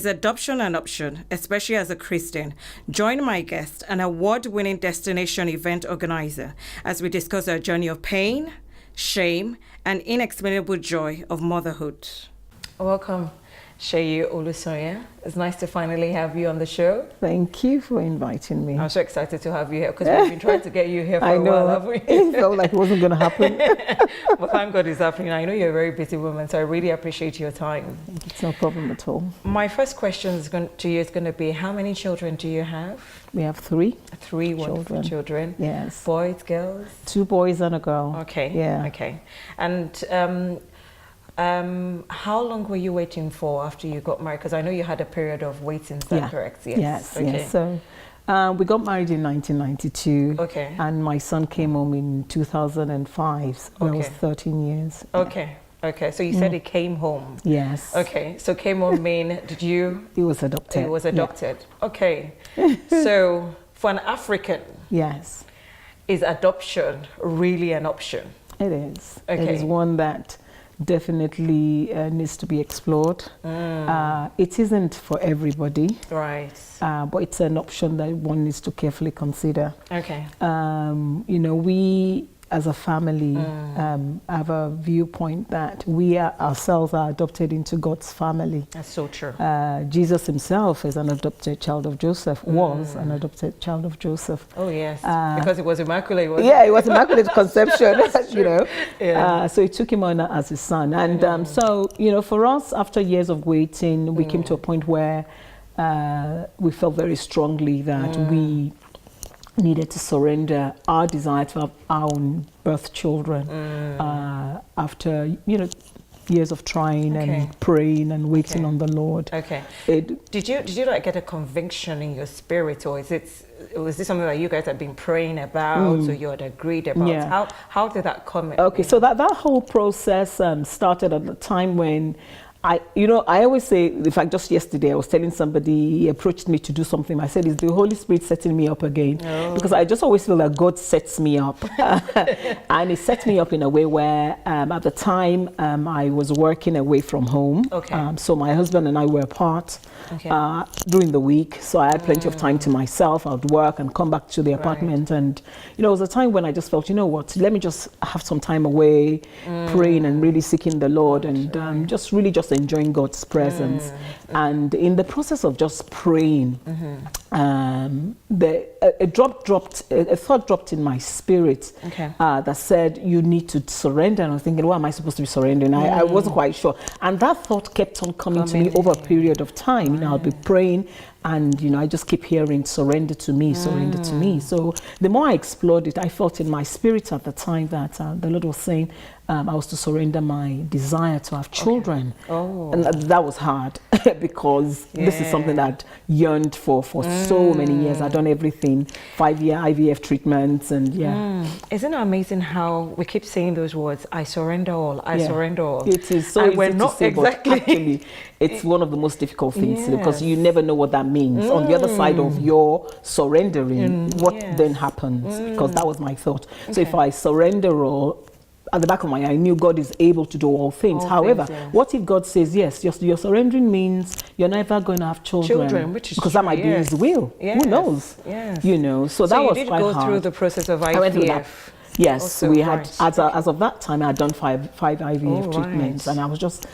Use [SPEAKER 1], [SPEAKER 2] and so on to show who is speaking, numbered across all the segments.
[SPEAKER 1] Is adoption an option, especially as a Christian? Join my guest, an award-winning destination event organizer, as we discuss our journey of pain, shame, and inexplainable joy of motherhood. Welcome, Seyi Olusanya. It's nice to finally have you on the show.
[SPEAKER 2] Thank you for inviting me.
[SPEAKER 1] I'm so excited to have you here because we've been trying to get you here for a while, haven't we?
[SPEAKER 2] It felt like it wasn't going to happen.
[SPEAKER 1] But thank God it's happening. I know you're a very busy woman, so I really appreciate your time.
[SPEAKER 2] It's no problem at all.
[SPEAKER 1] My first question to you is going to be, how many children do you have?
[SPEAKER 2] We have three.
[SPEAKER 1] Three wonderful children.
[SPEAKER 2] Yes.
[SPEAKER 1] Boys, girls?
[SPEAKER 2] 2 boys and a girl.
[SPEAKER 1] Okay.
[SPEAKER 2] Yeah.
[SPEAKER 1] Okay. And how long were you waiting for after you got married? Because I know you had a period of waiting, is that correct?
[SPEAKER 2] Yes.
[SPEAKER 1] Okay.
[SPEAKER 2] Yes. So we got married in 1992.
[SPEAKER 1] Okay.
[SPEAKER 2] And my son came home in 2005. So I was 13 years.
[SPEAKER 1] Okay. Okay. So you said he came home.
[SPEAKER 2] Yes.
[SPEAKER 1] Okay. So came home mean, did you?
[SPEAKER 2] He was adopted.
[SPEAKER 1] He was adopted. Yeah. Okay. So for an African.
[SPEAKER 2] Yes.
[SPEAKER 1] Is adoption really an option?
[SPEAKER 2] It is.
[SPEAKER 1] Okay.
[SPEAKER 2] It is one that definitely needs to be explored. It isn't for everybody,
[SPEAKER 1] right?
[SPEAKER 2] But it's an option that one needs to carefully consider.
[SPEAKER 1] Okay.
[SPEAKER 2] You know, we as a family have a viewpoint that we ourselves are adopted into God's family.
[SPEAKER 1] That's so true.
[SPEAKER 2] Jesus himself is an adopted child of Joseph, was an adopted child of Joseph.
[SPEAKER 1] Oh yes, because it was immaculate, wasn't
[SPEAKER 2] it? It was immaculate conception,
[SPEAKER 1] you
[SPEAKER 2] know.
[SPEAKER 1] Yeah.
[SPEAKER 2] So he took him on as his son. And so, you know, for us, after years of waiting, we came to a point where we felt very strongly that we needed to surrender our desire to have our own birth children after, you know, years of trying and praying and waiting on the Lord.
[SPEAKER 1] Okay. Did you like get a conviction in your spirit, or was this something that you guys had been praying about, or you had agreed about?
[SPEAKER 2] Yeah.
[SPEAKER 1] How did that come?
[SPEAKER 2] Okay, so that whole process started at the time when I always say, in fact, just yesterday I was telling somebody, he approached me to do something. I said, it's the Holy Spirit setting me up again. Because I just always feel that God sets me up. And he set me up in a way where at the time I was working away from home.
[SPEAKER 1] Okay.
[SPEAKER 2] So my husband and I were apart during the week. So I had plenty of time to myself. I would work and come back to the apartment. And, you know, it was a time when I just felt, you know what, let me just have some time away, praying and really seeking the Lord and just enjoying God's presence. And in the process of just praying, a thought dropped in my spirit that said, you need to surrender. And I was thinking, why am I supposed to be surrendering? I wasn't quite sure. And that thought kept on coming to me over a period of time. You know, I'll be praying and, you know, I just keep hearing, surrender to me, surrender to me. So the more I explored it, I felt in my spirit at the time that the Lord was saying I was to surrender my desire to have children. And that was hard because this is something that I yearned for so many years. I've done everything, 5-year IVF treatments and
[SPEAKER 1] Isn't it amazing how we keep saying those words, I surrender all, I surrender all.
[SPEAKER 2] It is so easy to say, but actually it's one of the most difficult things because you never know what that means. On the other side of your surrendering, what then happens? Because that was my thought. So if I surrender all, at the back of my eye, I knew God is able to do all things. However, what if God says, yes, your surrendering means you're never going to have children
[SPEAKER 1] which is
[SPEAKER 2] because that might be His will. Who knows? You know, so that was quite hard.
[SPEAKER 1] So you did go through the process of IVF?
[SPEAKER 2] Yes,
[SPEAKER 1] also,
[SPEAKER 2] we had, as of that time, I had done five IVF treatments, and I was just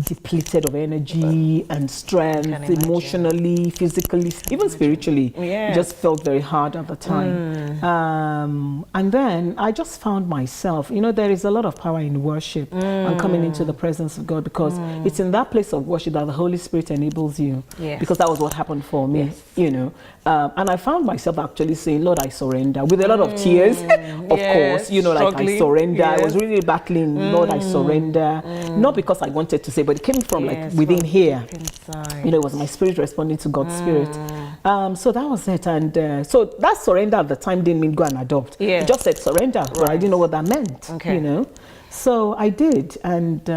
[SPEAKER 2] depleted of energy and strength, emotionally, physically, even spiritually. It just felt very hard at the time. And then I just found myself, you know, there is a lot of power in worship and coming into the presence of God, because it's in that place of worship that the Holy Spirit enables you. Because that was what happened for me, you know. And I found myself actually saying, Lord, I surrender, with a lot of tears, of course, you know, like I surrender. I was really battling, Lord, I surrender. Not because I wanted to say, but it came from like within here. Inside. You know, it was my spirit responding to God's spirit. So that was it. And so that surrender at the time didn't mean go and adopt. It just said surrender, but I didn't know what that meant, you know. So I did, and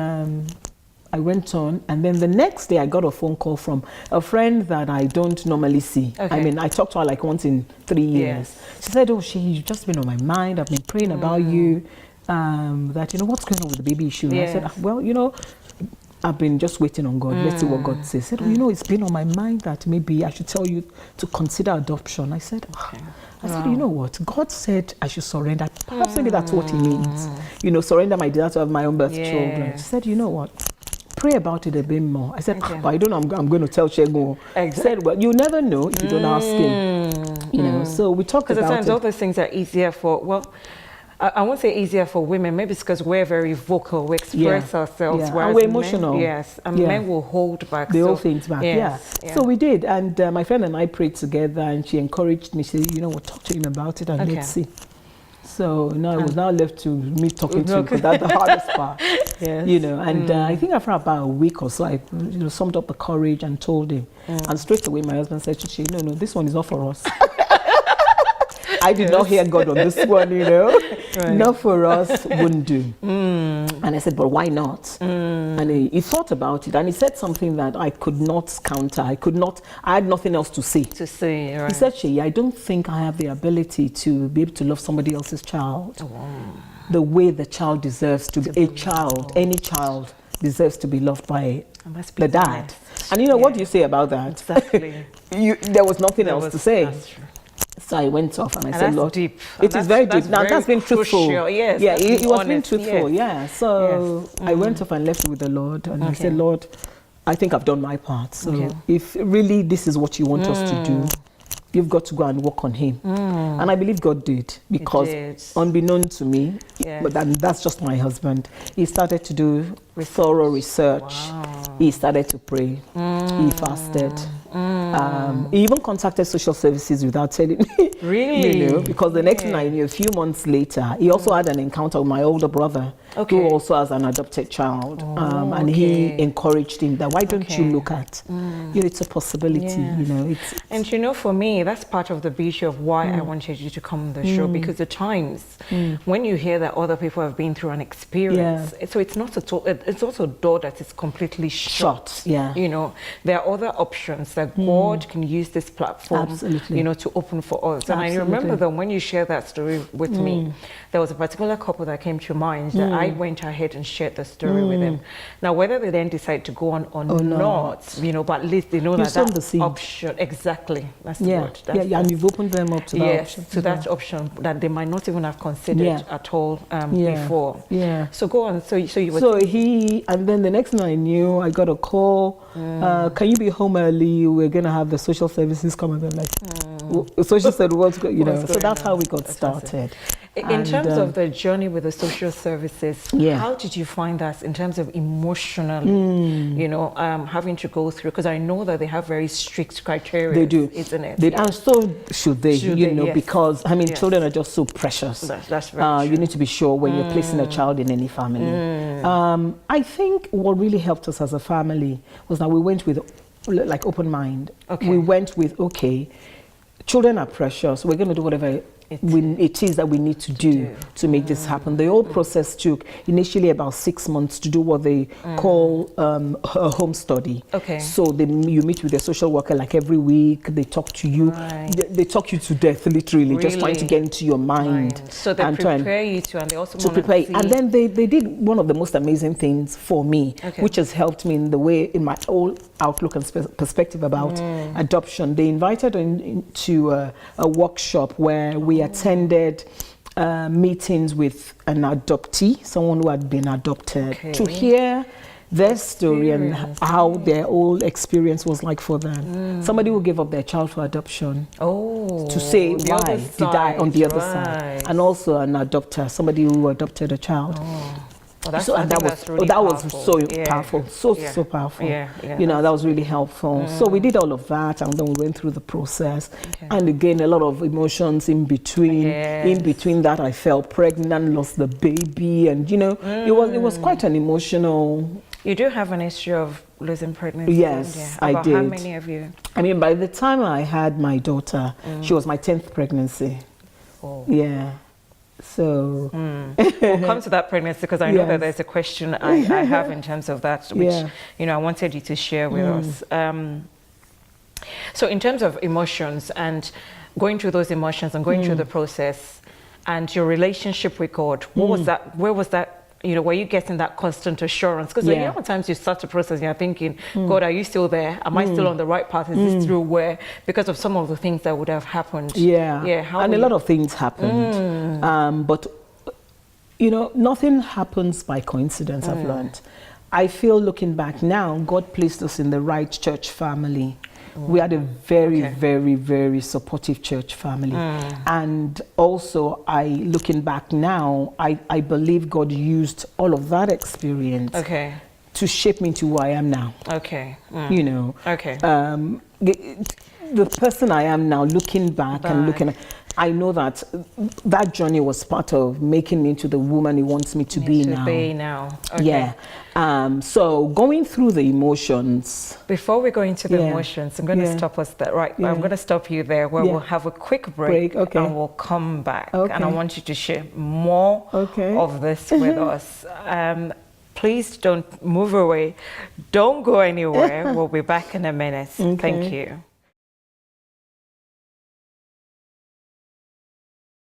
[SPEAKER 2] I went on, and then the next day I got a phone call from a friend that I don't normally see. I mean, I talked to her like once in 3 years. She said, oh, you've just been on my mind. I've been praying about you, that, you know, what's going on with the baby issue? And I said, well, you know, I've been just waiting on God. Let's see what God says. He said, you know, it's been on my mind that maybe I should tell you to consider adoption. I said, you know what? God said I should surrender. Perhaps maybe that's what he means. You know, surrender my desire to have my own birth children. He said, you know what? Pray about it a bit more. I said, but I don't know, I'm going to tell Shego. He said, well, you never know if you don't ask him. You know, so we talked about it.
[SPEAKER 1] Because sometimes all those things are easier for, well, I won't say easier for women, maybe it's because we're very vocal, we express ourselves.
[SPEAKER 2] Yeah. And we're emotional.
[SPEAKER 1] Men will hold back.
[SPEAKER 2] They hold things back, So we did, and my friend and I prayed together, and she encouraged me. She said, you know, we'll talk to him about it, and let's see. So now it was now left to me talking to him, because that's the hardest part. You know, and I think after about a week or so, I summed up the courage and told him. And straight away, my husband said, no, this one is not for us. I did not hear God on this one, you know. Not for us, wouldn't do. And I said, but why not? And he thought about it, and he said something that I could not counter. I had nothing else to say.
[SPEAKER 1] He
[SPEAKER 2] said, Seyi, I don't think I have the ability to be able to love somebody else's child the way the child deserves to be. A child, any child, deserves to be loved by the dad. And you know, what do you say about that?
[SPEAKER 1] Exactly.
[SPEAKER 2] There was nothing else to say.
[SPEAKER 1] That's true.
[SPEAKER 2] So I went off and I said, Lord,
[SPEAKER 1] deep.
[SPEAKER 2] It is very deep. Now that's been truthful.
[SPEAKER 1] Yes,
[SPEAKER 2] yeah, he was being truthful. So
[SPEAKER 1] yes.
[SPEAKER 2] I went off and left it with the Lord, and I said, Lord, I think I've done my part. So if really this is what you want us to do, you've got to go and work on him. And I believe God did, because unbeknown to me, but that's just my husband, he started to do thorough research. He started to pray. He fasted. He even contacted social services without telling me.
[SPEAKER 1] Really?
[SPEAKER 2] You know, because the next thing I knew, a few months later, he also had an encounter with my older brother, who also has an adopted child. And he encouraged him that, why don't you look at, you know, it's a possibility, you know.
[SPEAKER 1] And you know, for me, that's part of the beauty of why I wanted you to come on the show, because the times when you hear that other people have been through an experience, so it's not it's also a door that is completely shut. You know, there are other options that God can use this platform, you know, to open for us. And I remember that when you shared that story with me, there was a particular couple that came to mind that I went ahead and shared the story with them. Now, whether they then decide to go on or not, you know, but at least they know that option. Exactly. That's the word.
[SPEAKER 2] And you've opened them up to that option.
[SPEAKER 1] To that option that they might not even have considered at all before. So go on. So you were.
[SPEAKER 2] So and then the next thing I knew, I got a call. Can you be home early? We're gonna have the social services come, and they're like, social said, what's good, you know. So that's how we got started.
[SPEAKER 1] In terms of the journey with the social services, how did you find that in terms of emotionally, you know, having to go through? Because I know that they have very strict criteria.
[SPEAKER 2] They do,
[SPEAKER 1] isn't it?
[SPEAKER 2] And so should they, you know, because I mean, children are just so precious.
[SPEAKER 1] That's very true.
[SPEAKER 2] You need to be sure when you're placing a child in any family. I think what really helped us as a family was that we went with like open mind. We went with, children are precious. We're going to do whatever it is that we need to do to make this happen. The whole process took initially about 6 months to do what they call a home study. So you meet with a social worker like every week. They talk to you. They talk you to death, literally, just trying to get into your mind.
[SPEAKER 1] So they prepare you to, and they also
[SPEAKER 2] to prepare. And then they did one of the most amazing things for me, which has helped me in my whole outlook and perspective about adoption. They invited into a workshop where we attended meetings with an adoptee, someone who had been adopted, to hear their story and how their whole experience was like for them. Somebody who gave up their child for adoption, to say why did I on the other side, and also an adopter, somebody who adopted a child. That was so powerful, so powerful. You know, that was really helpful. So we did all of that, and then we went through the process. And again, a lot of emotions in between. In between that, I fell pregnant, lost the baby, and you know, it was quite an emotional.
[SPEAKER 1] You do have an history of losing pregnancy.
[SPEAKER 2] Yes, I did.
[SPEAKER 1] How many of you?
[SPEAKER 2] I mean, by the time I had my daughter, she was my 10th pregnancy. So
[SPEAKER 1] we'll come to that pregnancy, because I know that there's a question I have in terms of that, which you know, I wanted you to share with us. So in terms of emotions and going through those emotions and going through the process and your relationship with God, what was that? Where was that you know, were you getting that constant assurance? Because you know, sometimes you start the process and you're thinking, God, are you still there? Am I still on the right path? Is this through where? Because of some of the things that would have happened.
[SPEAKER 2] And a lot of things happened. But, you know, nothing happens by coincidence, I've learned. I feel looking back now, God placed us in the right church family. We had a very, very, very supportive church family. And also, looking back now, I believe God used all of that experience to shape me into who I am now. You know, the person I am now, looking back and looking at, I know that that journey was part of making me into the woman He wants me to be now. So going through the emotions.
[SPEAKER 1] Before we go into the emotions, I'm going to stop us there. I'm going to stop you there where we'll have a quick break and we'll come back. And I want you to share more of this with us. Please don't move away. Don't go anywhere. We'll be back in a minute. Thank you.